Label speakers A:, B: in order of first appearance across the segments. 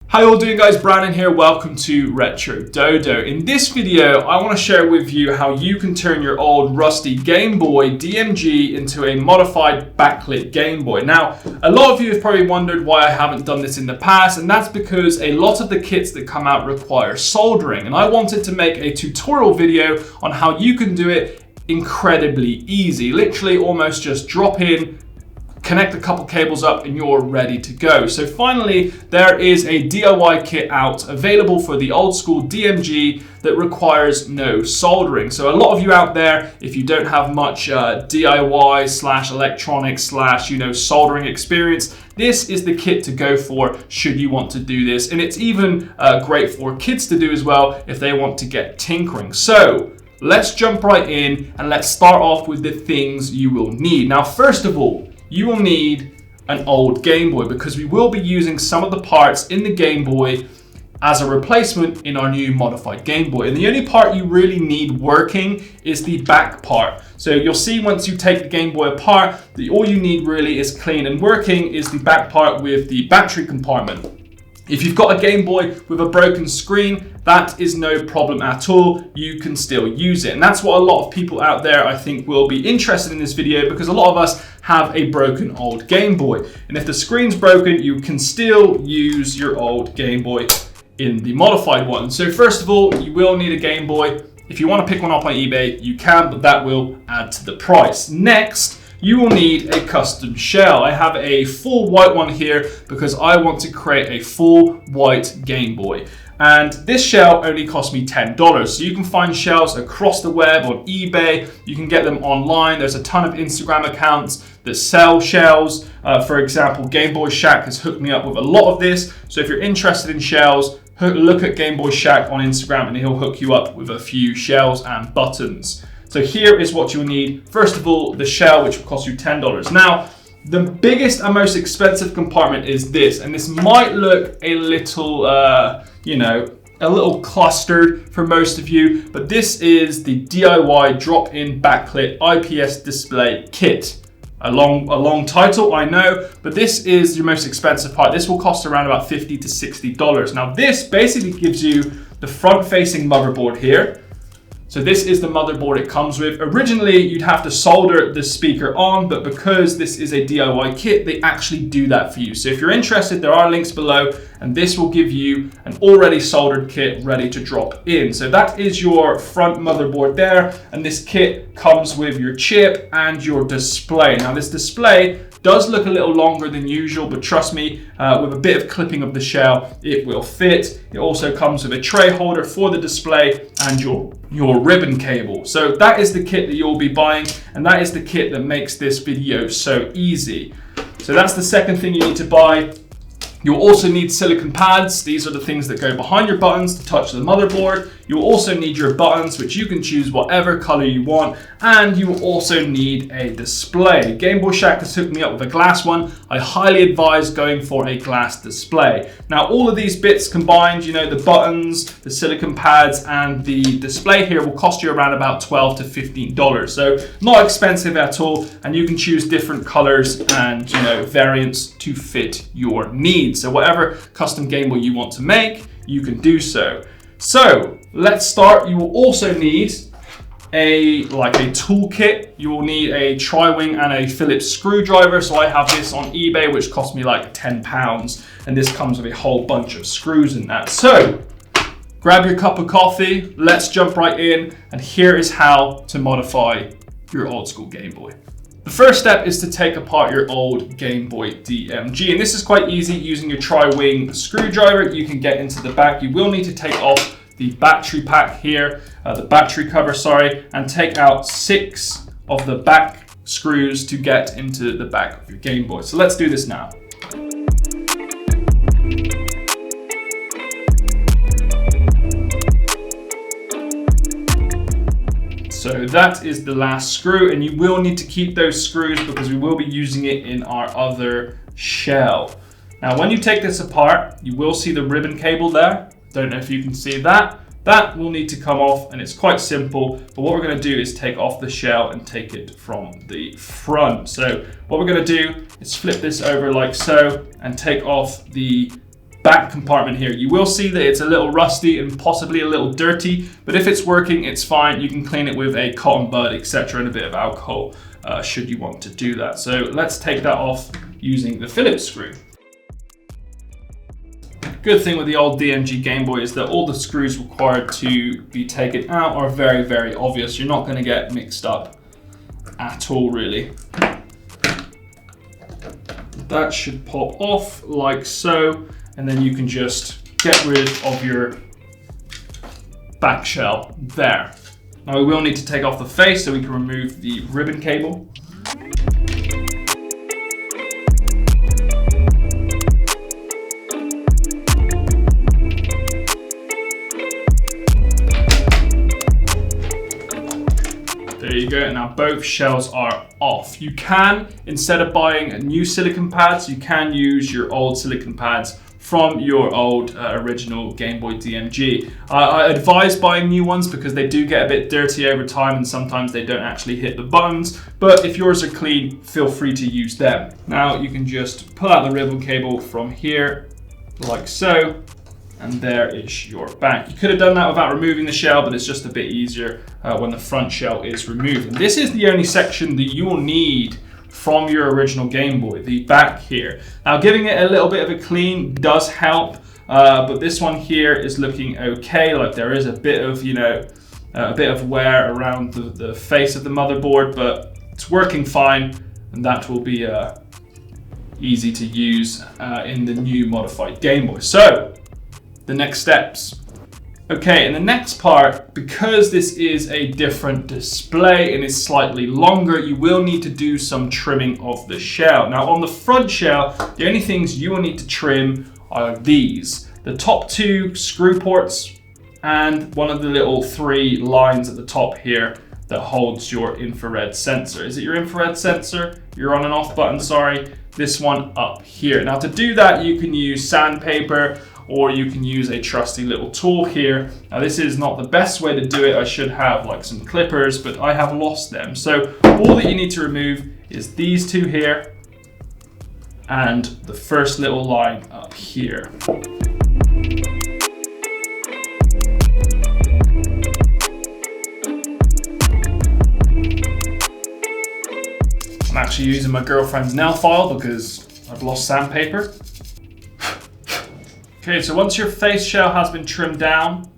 A: How you all doing, guys? Brandon here. Welcome to Retro Dodo. In this video, I want to share with you how you can turn your old rusty Gameboy DMG into a modified backlit Gameboy. Now, a lot of you have probably wondered why I haven't done this in the past, and that's because a lot of the kits that come out require soldering, and I wanted to make a tutorial video on how you can do it incredibly easy. Literally almost just drop in, connect a couple cables up and you're ready to go. So finally, there is a DIY kit out available for the old school DMG that requires no soldering. So a lot of you out there, if you don't have much DIY slash electronics slash soldering experience, this is the kit to go for should you want to do this. And it's even great for kids to do as well if they want to get tinkering. So let's jump right in and let's start off with the things you will need. Now, first of all, you will need an old Game Boy because we will be using some of the parts in the Game Boy as a replacement in our new modified Game Boy. And the only part you really need working is the back part. So you'll see once you take the Game Boy apart, all you need really is clean and working is the back part with the battery compartment. If you've got a Game Boy with a broken screen, that is no problem at all. You can still use it. And that's what a lot of people out there, I think, will be interested in this video because a lot of us have a broken old Game Boy. And if the screen's broken, you can still use your old Game Boy in the modified one. So first of all, you will need a Game Boy. If you want to pick one up on eBay, you can, but that will add to the price. Next, you will need a custom shell. I have a full white one here because I want to create a full white Game Boy. And this shell only cost me $10. So you can find shells across the web on eBay. You can get them online. There's a ton of Instagram accounts that sell shells. For example, Game Boy Shack has hooked me up with a lot of this. So if you're interested in shells, look at Game Boy Shack on Instagram and he'll hook you up with a few shells and buttons. So here is what you'll need. First of all, the shell, which will cost you $10. Now, the biggest and most expensive compartment is this, and this might look a little, a little clustered for most of you, but this is the DIY drop-in backlit IPS Display Kit. A long title, I know, but this is your most expensive part. This will cost around about $50 to $60. Now, this basically gives you the front-facing motherboard here. So this is the motherboard it comes with. Originally, you'd have to solder the speaker on, but because this is a DIY kit, they actually do that for you. So if you're interested, there are links below, and this will give you an already soldered kit ready to drop in. So that is your front motherboard there, and this kit comes with your chip and your display. Now this display does look a little longer than usual, but trust me, with a bit of clipping of the shell, it will fit. It also comes with a tray holder for the display and your ribbon cable. So that is the kit that you'll be buying, and that is the kit that makes this video so easy. So that's the second thing you need to buy. You'll also need silicone pads. These are the things that go behind your buttons to touch the motherboard. You'll also need your buttons, which you can choose whatever color you want. And you will also need a display. Game Boy Shack has hooked me up with a glass one. I highly advise going for a glass display. Now, all of these bits combined, the buttons, the silicone pads, and the display here will cost you around about $12 to $15. So not expensive at all. And you can choose different colors and, variants to fit your needs. So whatever custom Game Boy you want to make, you can do so. So let's start. You will also need a toolkit. You will need a tri-wing and a Phillips screwdriver. So I have this on eBay, which cost me like £10, and this comes with a whole bunch of screws in that. So grab your cup of coffee, let's jump right in, and here is how to modify your old school Game Boy. The first step is to take apart your old Game Boy DMG, and this is quite easy using your tri-wing screwdriver. You can get into the back. You will need to take off the battery pack here, the battery cover, and take out 6 of the back screws to get into the back of your Game Boy. So let's do this now. So that is the last screw, and you will need to keep those screws because we will be using it in our other shell. Now, when you take this apart, you will see the ribbon cable there. Don't know if you can see that. That will need to come off, and it's quite simple. But what we're going to do is take off the shell and take it from the front. So what we're going to do is flip this over like so and take off the back compartment here. You will see that it's a little rusty and possibly a little dirty, but if it's working, it's fine. You can clean it with a cotton bud, etc., and a bit of alcohol should you want to do that. So let's take that off using the Phillips screw. Good thing with the old DMG Game Boy is that all the screws required to be taken out are very, very obvious. You're not going to get mixed up at all, really. That should pop off like so, and then you can just get rid of your back shell there. Now we will need to take off the face so we can remove the ribbon cable. There you go, and now both shells are off. You can, instead of buying new silicone pads, you can use your old silicone pads from your old original Game Boy DMG. I advise buying new ones because they do get a bit dirty over time and sometimes they don't actually hit the buttons, but if yours are clean, feel free to use them. Now you can just pull out the ribbon cable from here, like so, and there is your back. You could have done that without removing the shell, but it's just a bit easier when the front shell is removed. And this is the only section that you will need from your original Game Boy, the back here. Now giving it a little bit of a clean does help, but this one here is looking okay. Like there is a bit of, a bit of wear around the face of the motherboard, but it's working fine, and that will be easy to use in the new modified Game Boy. So, the next steps. Okay, in the next part, because this is a different display and is slightly longer, you will need to do some trimming of the shell. Now on the front shell, the only things you will need to trim are these. The top two screw ports and one of the little 3 lines at the top here that holds your infrared sensor. Is it your infrared sensor? Your on and off button, sorry. This one up here. Now to do that, you can use sandpaper, or you can use a trusty little tool here. Now this is not the best way to do it. I should have like some clippers, but I have lost them. So all that you need to remove is these two here and the first little line up here. I'm actually using my girlfriend's nail file because I've lost sandpaper. Okay, so once your face shell has been trimmed down,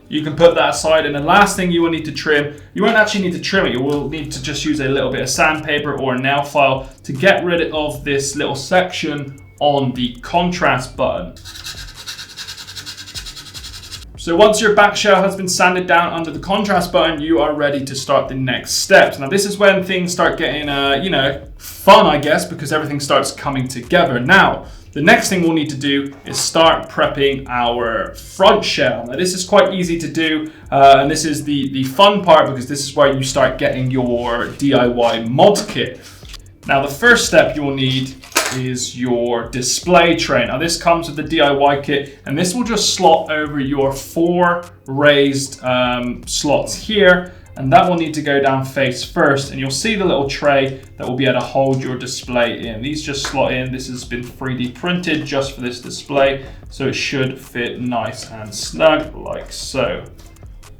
A: you can put that aside, and the last thing you will need to trim, you won't actually need to trim it, you will need to just use a little bit of sandpaper or a nail file to get rid of this little section on the contrast button. So once your back shell has been sanded down under the contrast button, you are ready to start the next steps. Now this is when things start getting, fun, I guess, because everything starts coming together. Now, the next thing we'll need to do is start prepping our front shell. Now this is quite easy to do, and this is the fun part because this is where you start getting your DIY mod kit. Now the first step you will need is your display tray. Now this comes with the DIY kit, and this will just slot over your 4 raised slots here, and that will need to go down face first, and you'll see the little tray that will be able to hold your display in. These just slot in. This has been 3D printed just for this display, so it should fit nice and snug like so.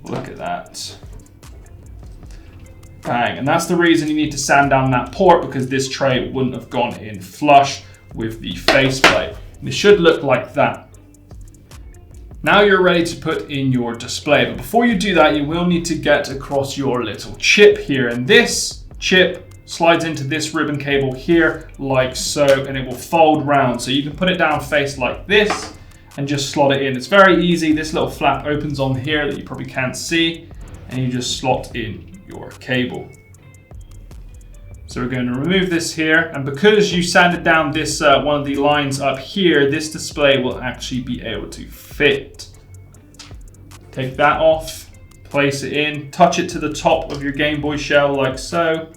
A: Look at that. Bang, and that's the reason you need to sand down that port, because this tray wouldn't have gone in flush with the faceplate. And it should look like that. Now you're ready to put in your display, but before you do that, you will need to get across your little chip here, and this chip slides into this ribbon cable here like so, and it will fold round. So you can put it down face like this and just slot it in. It's very easy. This little flap opens on here that you probably can't see, and you just slot in your cable. So we're going to remove this here, and because you sanded down this one of the lines up here, this display will actually be able to fit. Take that off, place it in, touch it to the top of your Game Boy shell like so,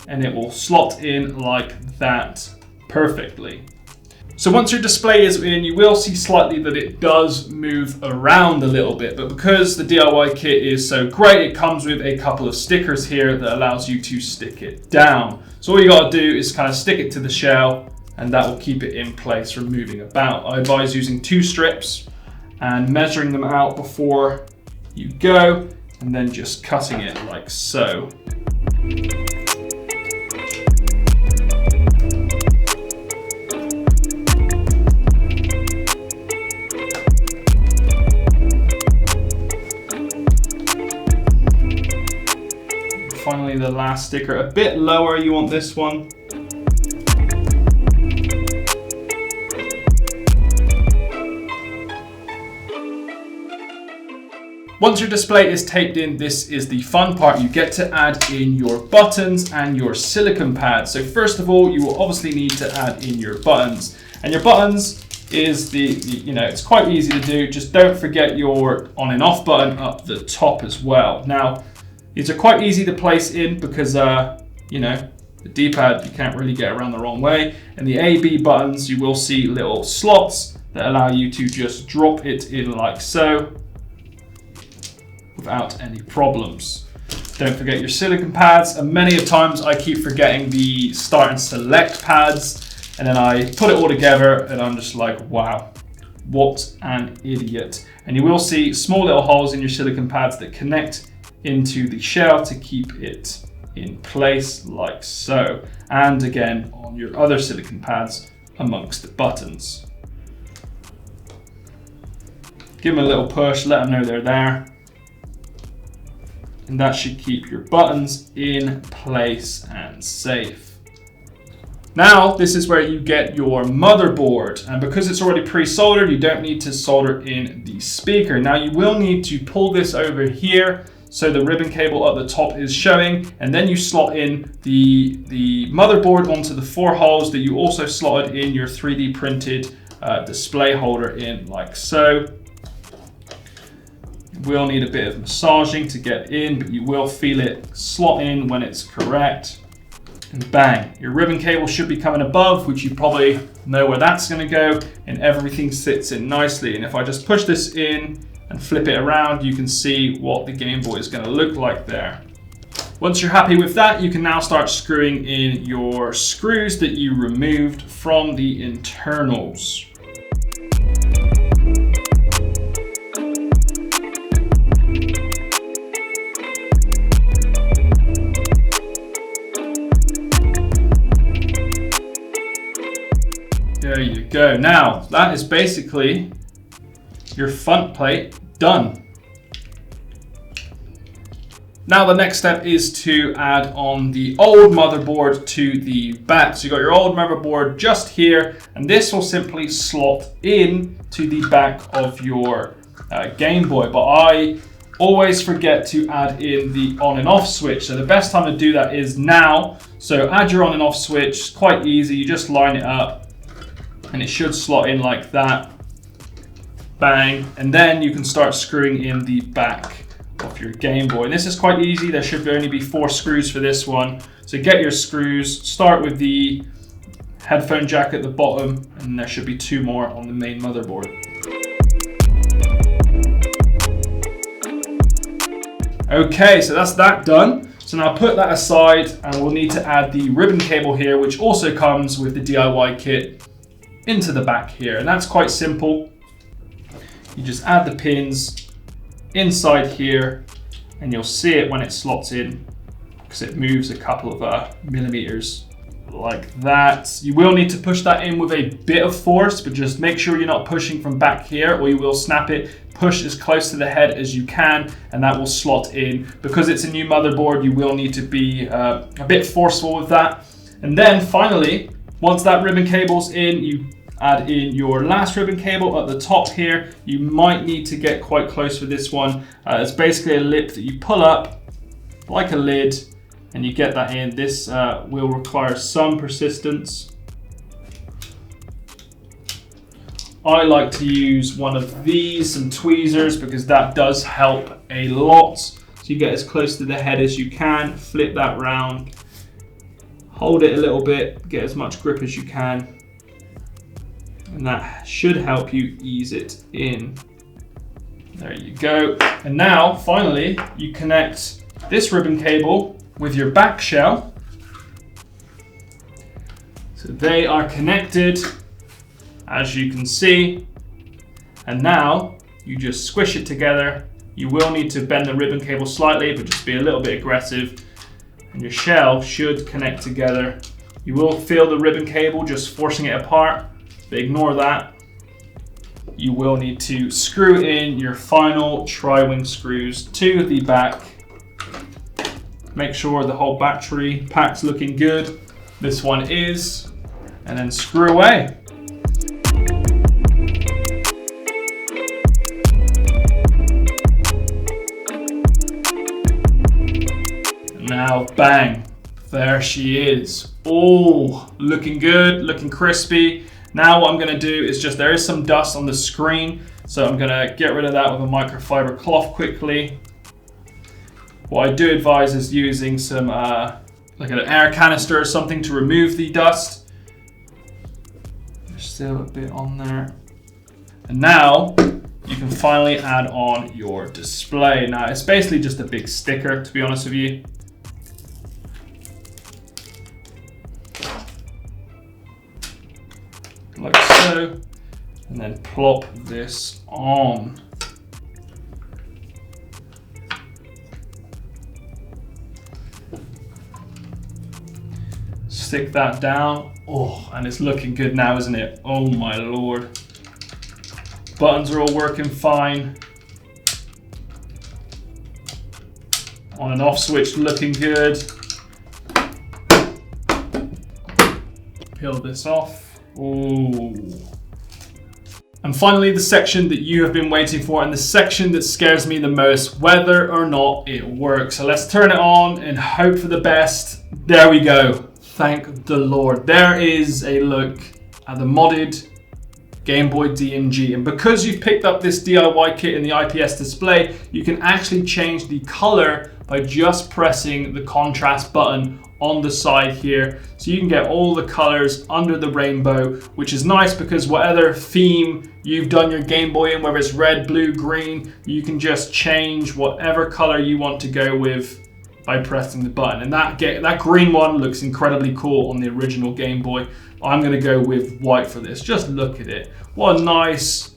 A: and it will slot in like that perfectly. So once your display is in, you will see slightly that it does move around a little bit, but because the DIY kit is so great, it comes with a couple of stickers here that allows you to stick it down. So all you gotta do is kind of stick it to the shell and that will keep it in place from moving about. I advise using 2 strips and measuring them out before you go, and then just cutting it like so. Finally, the last sticker, a bit lower, you want this one. Once your display is taped in, this is the fun part. You get to add in your buttons and your silicon pads. So first of all, you will obviously need to add in your buttons. And your buttons is it's quite easy to do. Just don't forget your on and off button up the top as well. Now, these are quite easy to place in because, the D-pad, you can't really get around the wrong way. And the A, B buttons, you will see little slots that allow you to just drop it in like so, without any problems. Don't forget your silicon pads, and many a times I keep forgetting the start and select pads, and then I put it all together and I'm just like, wow, what an idiot. And you will see small little holes in your silicon pads that connect into the shell to keep it in place like so. And again, on your other silicon pads amongst the buttons. Give them a little push, let them know they're there. And that should keep your buttons in place and safe. Now, this is where you get your motherboard. And because it's already pre-soldered, you don't need to solder in the speaker. Now, you will need to pull this over here so the ribbon cable at the top is showing, and then you slot in the motherboard onto the 4 holes that you also slotted in your 3D printed display holder in like so. Will need a bit of massaging to get in, but you will feel it slot in when it's correct. And bang, your ribbon cable should be coming above, which you probably know where that's going to go, and everything sits in nicely. And if I just push this in and flip it around, you can see what the Game Boy is going to look like there. Once you're happy with that, you can now start screwing in your screws that you removed from the internals. There you go. Now, that is basically your front plate done. Now the next step is to add on the old motherboard to the back. So you got your old motherboard just here, and this will simply slot in to the back of your Game Boy. But I always forget to add in the on and off switch. So the best time to do that is now. So add your on and off switch, it's quite easy. You just line it up and it should slot in like that. Bang. And then you can start screwing in the back of your Game Boy. And this is quite easy. There should only be 4 screws for this one. So get your screws, start with the headphone jack at the bottom, and there should be 2 more on the main motherboard. Okay, so that's that done. So now put that aside, and we'll need to add the ribbon cable here, which also comes with the DIY kit, into the back here. And that's quite simple. You just add the pins inside here, and you'll see it when it slots in because it moves a couple of millimeters like that. You will need to push that in with a bit of force, but just make sure you're not pushing from back here or you will snap it. Push as close to the head as you can, and that will slot in. Because it's a new motherboard, you will need to be a bit forceful with that. And then finally, once that ribbon cable's in, you add in your last ribbon cable at the top here. You might need to get quite close with this one. It's basically a lip that you pull up like a lid, and you get that in. This will require some persistence. I like to use one of these, some tweezers, because that does help a lot. So you get as close to the head as you can, flip that round, hold it a little bit, get as much grip as you can, and that should help you ease it in. There you go. And now, finally, you connect this ribbon cable with your back shell. So they are connected, as you can see. And now you just squish it together. You will need to bend the ribbon cable slightly, but just be a little bit aggressive. And your shell should connect together. You will feel the ribbon cable just forcing it apart, but ignore that. You will need to screw in your final tri-wing screws to the back. Make sure the whole battery pack's looking good. This one is, and then screw away. Now, bang, there she is. Oh, looking good, looking crispy. Now what I'm gonna do is there is some dust on the screen, so I'm gonna get rid of that with a microfiber cloth quickly. What I do advise is using some, like an air canister or something to remove the dust. There's still a bit on there. And now, you can finally add on your display. Now, it's basically just a big sticker, to be honest with you. Like so, and then plop this on. Stick that down. Oh, and it's looking good now, isn't it? Oh my Lord. Buttons are all working fine. On and off switch looking good. Peel this off. Ooh. And finally, the section that you have been waiting for, and the section that scares me the most, whether or not it works. So let's turn it on and hope for the best. There we go. Thank the Lord. There is a look at the modded Gameboy DMG. And because you've picked up this DIY kit in the IPS display, you can actually change the color by just pressing the contrast button on the side here. So you can get all the colors under the rainbow, which is nice because whatever theme you've done your Game Boy in, whether it's red, blue, green, you can just change whatever color you want to go with by pressing the button. And that green one looks incredibly cool on the original Game Boy. I'm gonna go with white for this. Just look at it. What a nice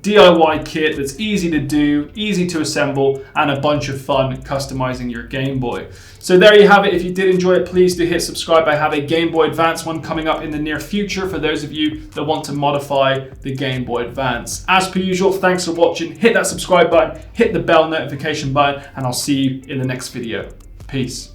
A: DIY kit that's easy to do, easy to assemble, and a bunch of fun customizing your Game Boy. So there you have it. If you did enjoy it, please do hit subscribe. I have a Game Boy Advance one coming up in the near future for those of you that want to modify the Game Boy Advance. As per usual, thanks for watching. Hit that subscribe button, hit the bell notification button, and I'll see you in the next video. Peace.